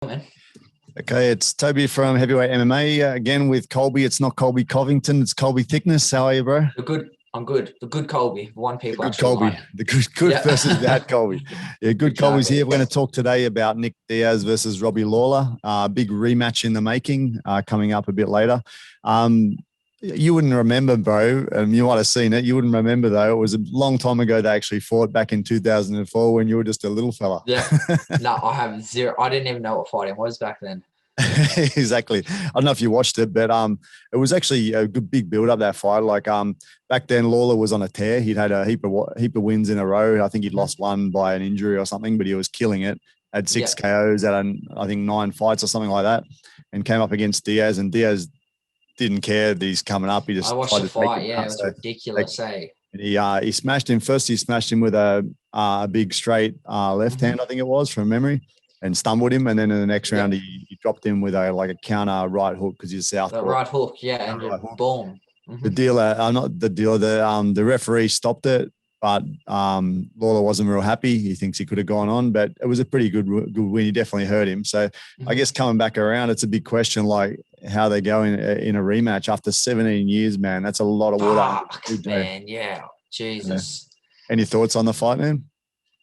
Man. Okay, it's Toby from Heavyweight MMA again with Colby. It's not Colby Covington, it's Colby Thicknesse. How are you, bro? The good, I'm good. The good Colby, one people The good actually Colby, like. the good Yeah. versus bad Colby. Yeah, good Colby's Exactly. here. We're going to talk today about Nick Diaz versus Robbie Lawler. Big rematch in the making, coming up a bit later. You wouldn't remember, bro. You might have seen it. You wouldn't remember, though. It was a long time ago they actually fought back in 2004 when you were just a little fella. Yeah. No, I have zero. I didn't even know what fighting was back then. Exactly. I don't know if you watched it, but it was actually a good big build up that fight. Like back then, Lawler was on a tear. He'd had a heap of wins in a row. I think he'd lost one by an injury or something, but he was killing it. Had 6 KOs, had I think 9 fights or something like that, and came up against Diaz. And Diaz didn't care that he's coming up. He just I watched tried the to take fight. him Yeah, out. it was So ridiculous. he smashed him first. He smashed him with a big straight left hand, I think it was from memory, and stumbled him. And then in the next round, he dropped him with a counter right hook because he's southpaw. The right hook, yeah, and right hook. Boom. The dealer, not the dealer, the referee stopped it, but Lawler wasn't real happy. He thinks he could have gone on, but it was a pretty good win. He definitely hurt him. So I guess coming back around, it's a big question, like how they go in a rematch after 17 years, man. That's a lot of water. Man, yeah. Jesus. Yeah. Any thoughts on the fight, man?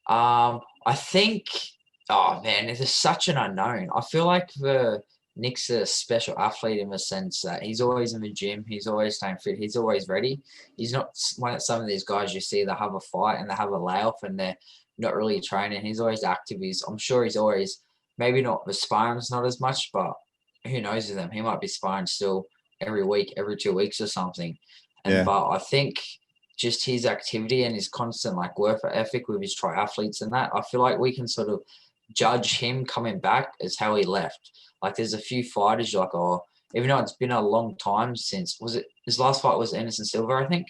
I think, oh man, it's such an unknown. I feel like Nick's a special athlete in the sense that he's always in the gym, he's always staying fit, he's always ready. He's not one of some of these guys you see that have a fight and they have a layoff and they're not really training. He's always active. I'm sure he's always, maybe not the sparring's not as much, but who knows with him? He might be sparring still every week, every 2 weeks or something. But I think just his activity and his constant like work ethic with his triathletes and that, I feel like we can sort of judge him coming back as how he left. Like there's a few fighters you're like, oh, even though it's been a long time since, was it his last fight was Anderson Silva, I think?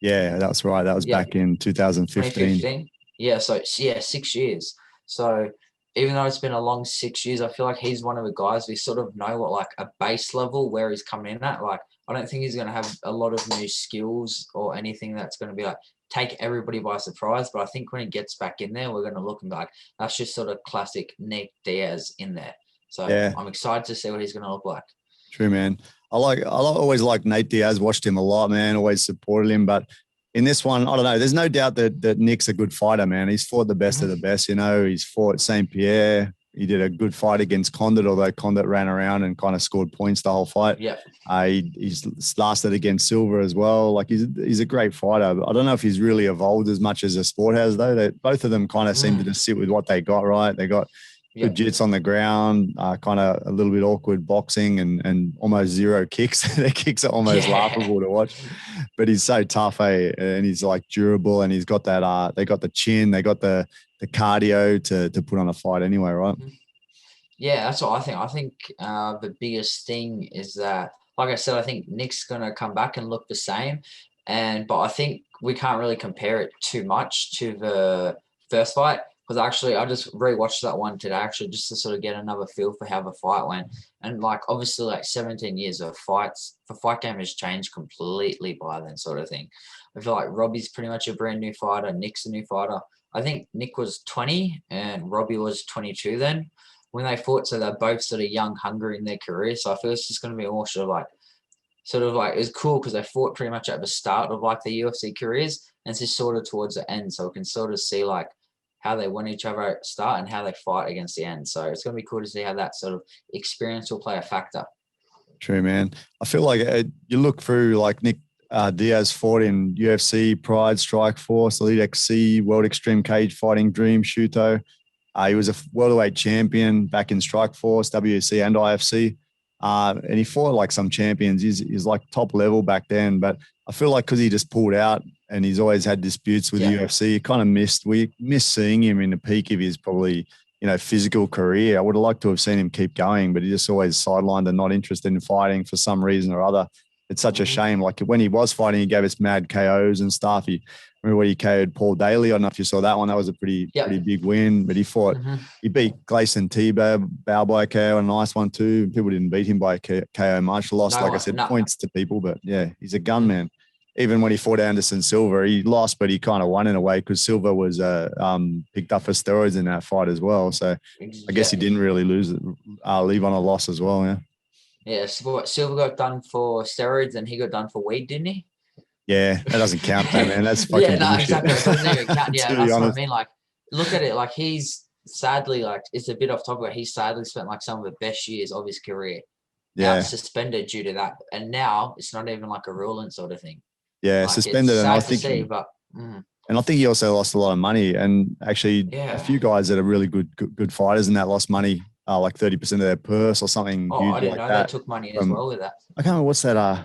Yeah, that's right. That was back in 2015. 2015. Yeah, so yeah, 6 years. So even though it's been a long 6 years, I feel like he's one of the guys we sort of know what like a base level where he's coming in at. Like I don't think he's going to have a lot of new skills or anything that's going to be like take everybody by surprise. But I think when he gets back in there, we're going to look and be like, that's just sort of classic Nick Diaz in there. So I'm excited to see what he's going to look like. True, man. I always like Nate Diaz, watched him a lot, man, always supported him. But in this one, I don't know. There's no doubt that Nick's a good fighter, man. He's fought the best of the best, you know. He's fought St. Pierre. He did a good fight against Condit, although Condit ran around and kind of scored points the whole fight. Yeah. He's lasted against Silva as well. Like he's a great fighter. I don't know if he's really evolved as much as the sport has, though. Both of them kind of seem to just sit with what they got, right? They got good jits on the ground, kind of a little bit awkward boxing and almost zero kicks. Their kicks are almost laughable to watch. But he's so tough, and he's like durable, and he's got that they got the chin, they got the cardio to put on a fight anyway, right? Yeah, that's what I think. I think the biggest thing is that, like I said, I think Nick's going to come back and look the same. But I think we can't really compare it too much to the first fight. Because actually, I just rewatched that one today, actually, just to sort of get another feel for how the fight went. And, like, obviously, like, 17 years of fights, the fight game has changed completely by then, sort of thing. I feel like Robbie's pretty much a brand new fighter. Nick's a new fighter. I think Nick was 20 and Robbie was 22 then when they fought. So they're both sort of young, hungry in their career. So I feel it's just going to be more sort of like, it was cool because they fought pretty much at the start of, like, their UFC careers. And it's just sort of towards the end. So we can sort of see, like, how they win each other at start and how they fight against the end. So it's going to be cool to see how that sort of experience will play a factor. True, man. I feel like you look through like Nick Diaz fought in UFC, Pride, Strikeforce, Elite XC, World Extreme Cage Fighting, Dream, Shuto. He was a welterweight champion back in Strikeforce, WC and IFC. And he fought like some champions. He's like top level back then. But I feel like because he just pulled out and he's always had disputes with the UFC, you kind of we missed seeing him in the peak of his probably, you know, physical career. I would have liked to have seen him keep going, but he just always sidelined and not interested in fighting for some reason or other. It's such a shame. Like when he was fighting, he gave us mad KOs and stuff. Remember when he KO'd Paul Daly? I don't know if you saw that one. That was a pretty big win. But he fought, he beat Gleison Bow by a KO, a nice one too. People didn't beat him by a KO much. Lost, like I said, points to people. But yeah, he's a gunman. even when he fought Anderson Silva, he lost, but he kind of won in a way because Silva was picked up for steroids in that fight as well. So I guess he Yeah, didn't really leave on a loss as well. Yeah. yeah. So what, Silver got done for steroids, and he got done for weed, didn't he? Yeah, that doesn't count though, man. That's Yeah, fucking no, bullshit. exactly. It doesn't even count. Yeah, To be that's what I honest. mean. Like, look at it. Like, he's sadly, like, it's a bit off topic, but he sadly spent like some of the best years of his career out Yeah. suspended due to that. And now it's not even like a ruling sort of thing. Yeah, Like, it's suspended, and I sad to think see, but mm, he also lost a lot of money. And actually, a yeah. few guys that are really good fighters and that lost money, like 30% of their purse or something Oh, I huge didn't like know they that. took money as From well with that. I can't remember what's that. Uh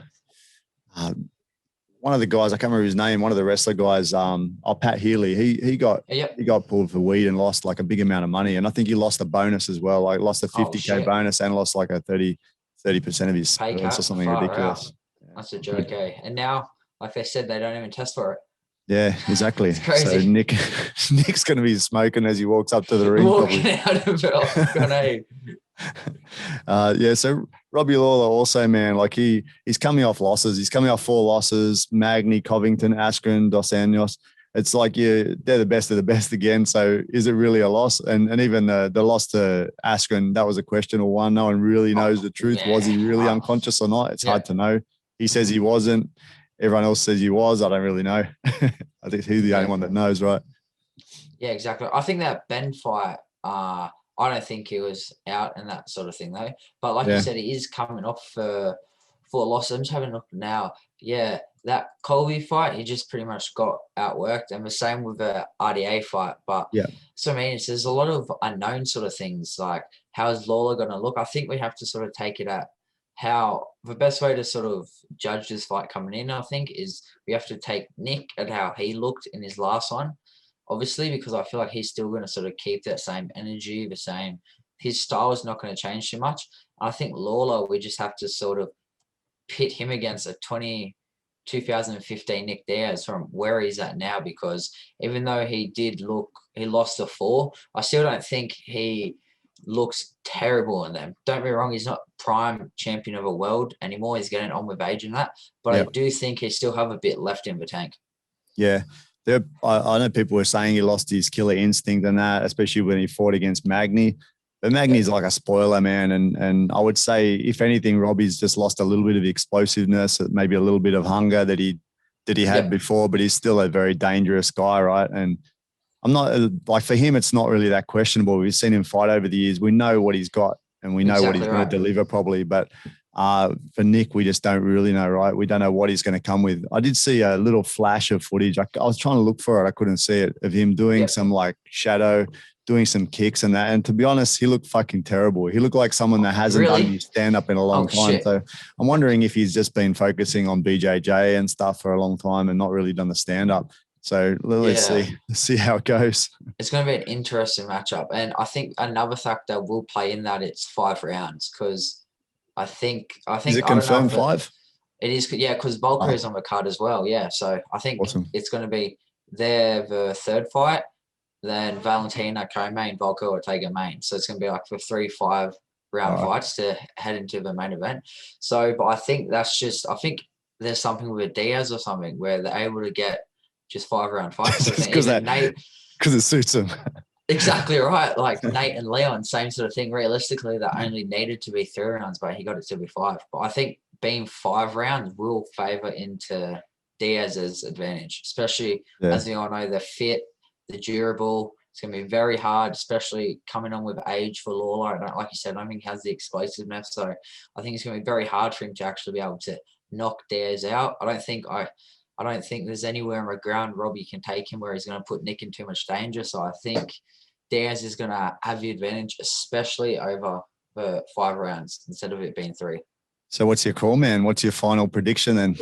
one of the guys, I can't remember his name. One of the wrestler guys, Pat Healy. He got Yep. pulled for weed and lost like a big amount of money. And I think he lost a bonus as well. Like lost a Oh 50K shit. bonus and lost like a 30% of his Pay purse or cut. something Far out. ridiculous. That's a Yeah. joke, eh? And now, like they said, they don't even test for it. Yeah, exactly. It's So crazy. Nick's going to be smoking as he walks up to the ring, probably. Walking out of it, oh, God, eh? Yeah. So Robbie Lawler also, man, like he's coming off losses. He's coming off 4 losses: Magny, Covington, Askren, Dos Anjos. It's like they're the best of the best again. So is it really a loss? And even the loss to Askren, that was a questionable one. No one really Oh, knows the truth. Was he really yeah. unconscious or not? It's Yeah. hard to know. He says he wasn't. Everyone else says he was. I don't really know. I think he's the only Yeah. one that knows, right? Yeah, exactly. I think that Ben fight, I don't think he was out and that sort of thing though. But like you Yeah. said, he is coming off for a loss. I'm just having a look now. Yeah, that Colby fight, he just pretty much got outworked, and the same with the RDA fight. But Yeah. so I mean, there's a lot of unknown sort of things. Like, how is Lawler going to look? I think we have to sort of take it at how the best way to sort of judge this fight coming in, I think, is we have to take Nick at how he looked in his last one, obviously, because I feel like he's still going to sort of keep that same energy, the same, his style is not going to change too much. I think Lawler, we just have to sort of pit him against a 2015 Nick Diaz from where he's at now, because even though he lost to 4, I still don't think he looks terrible in them. Don't be wrong, he's not prime champion of the world anymore. He's getting on with age and that, but I Yeah. do think he still have a bit left in the tank. Yeah. I know people were saying he lost his killer instinct and that, especially when he fought against Magny. But Magny's like a spoiler, man. And I would say, if anything, Robbie's just lost a little bit of explosiveness, maybe a little bit of hunger that he had Yep. before, but he's still a very dangerous guy, right? And I'm not like, for him, it's not really that questionable. We've seen him fight over the years. We know what he's got and we know what he's Exactly going to right. deliver probably. But for Nick, we just don't really know, right? We don't know what he's going to come with. I did see a little flash of footage. I was trying to look for it. I couldn't see it, of him doing some like shadow, doing some kicks and that. And to be honest, he looked fucking terrible. He looked like someone that hasn't done Really? his stand up in a long Oh time. shit. So I'm wondering if he's just been focusing on BJJ and stuff for a long time and not really done the stand up. So let's Yeah. see how it goes. It's going to be an interesting matchup. And I think another factor will play in that it's 5 rounds, because I think Is it I don't know confirmed if 5? it is, yeah, because Volker Oh, is on the card as well. Yeah. So I think awesome. it's going to be the third fight, then Valentina co-main, Volker or Ortega main. So it's going to be like the 3-5 round All right. fights to head into the main event. So, but I think I think there's something with Diaz or something where they're able to get just 5-round fights. So I think even Nate, because it suits him. exactly right. Like Nate and Leon, same sort of thing. Realistically, that only needed to be 3 rounds, but he got it to be 5. But I think being 5 rounds will favor into Diaz's advantage, especially Yeah. as we all know, the fit, the durable. It's going to be very hard, especially coming on with age for Lawler. Like you said, I don't think he has the explosiveness. So I think it's going to be very hard for him to actually be able to knock Diaz out. I don't think there's anywhere on the ground Robbie can take him where he's going to put Nick in too much danger. So I think Diaz is going to have the advantage, especially over the 5 rounds instead of it being 3. So what's your call, man? What's your final prediction then?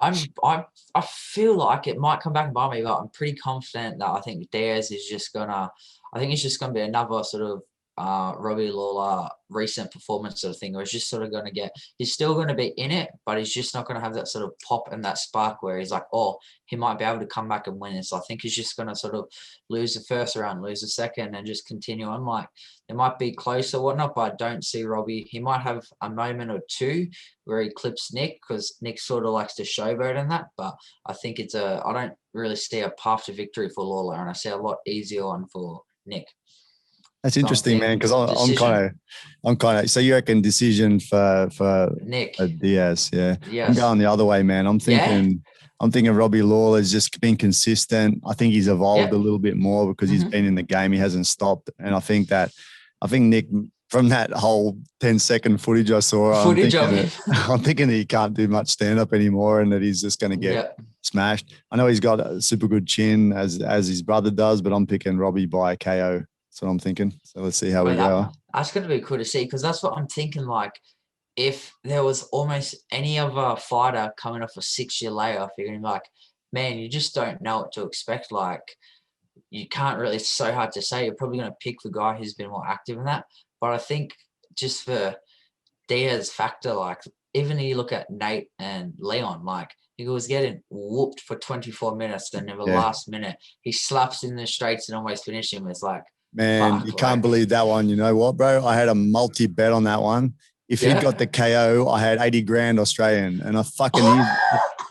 I feel like it might come back and bite me, but I'm pretty confident that I think Diaz is just gonna. I think it's just gonna be another sort of Robbie Lawler recent performance sort of thing, where he's just sort of going to he's still going to be in it, but he's just not going to have that sort of pop and that spark where he's like, oh, he might be able to come back and win. So I think he's just going to sort of lose the first round, lose the second, and just continue on. Like, it might be close or whatnot, but I don't see Robbie. He might have a moment or two where he clips Nick, because Nick sort of likes to showboat in that, but I think I don't really see a path to victory for Lawler, and I see a lot easier one for Nick. That's interesting, man, because I'm kind of. So you reckon decision for Nick Diaz? Yeah, yes. I'm going the other way, man. I'm thinking Robbie Lawler's just been consistent. I think he's evolved a little bit more because he's been in the game. He hasn't stopped, and I think Nick, from that whole 10-second footage I saw, I'm thinking that he can't do much stand up anymore, and that he's just going to get smashed. I know he's got a super good chin as his brother does, but I'm picking Robbie by a KO. That's what I'm thinking. So let's see how we go. That's going to be cool to see, because that's what I'm thinking. Like, if there was almost any other fighter coming off a 6-year layoff, you're going to be like, man, you just don't know what to expect. Like, you can't really, it's so hard to say. You're probably going to pick the guy who's been more active in that. But I think just for Diaz factor, like, even you look at Nate and Leon, like, he was getting whooped for 24 minutes, and in the last minute, he slaps in the straights and almost finished him. It's like, man, you can't believe that one. You know what, bro? I had a multi-bet on that one. If he got the KO, I had 80 grand Australian, and I fucking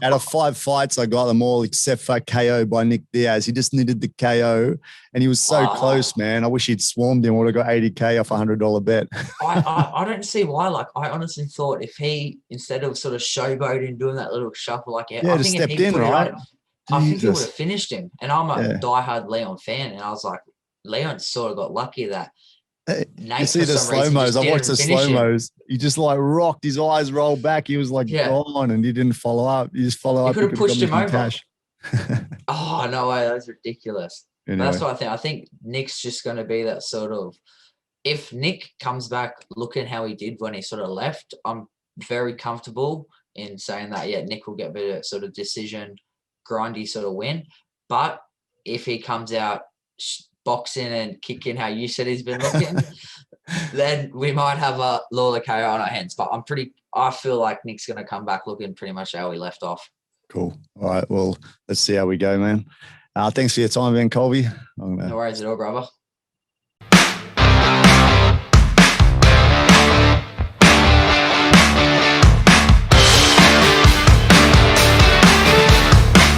out of 5 fights, I got them all except for KO by Nick Diaz. He just needed the KO, and he was so close, man. I wish he'd swarmed him. I would have got 80K off a $100 bet. I don't see why. Like, I honestly thought if he, instead of sort of showboating, doing that little shuffle, like, I think stepped in, right? I think he would have finished him. And I'm a diehard Leon fan, and I was like, Leon sort of got lucky that Nate, you see the slow-mos. I watched the slow-mos. He just like rocked. His eyes rolled back. He was like gone, and he didn't follow up. He just followed up. He could have pushed him over. Cash. Oh, no way. That's ridiculous. Anyway. That's what I think. I think Nick's just going to be that sort of, if Nick comes back looking how he did when he sort of left, I'm very comfortable in saying that, Nick will get a bit of sort of decision, grindy sort of win. But if he comes out boxing and kicking how you said he's been looking, then we might have a Lawler KO on our hands. But I feel like Nick's going to come back looking pretty much how he left off. Cool. All right. Well, let's see how we go, man. Thanks for your time, Ben Colby. No worries at all, brother.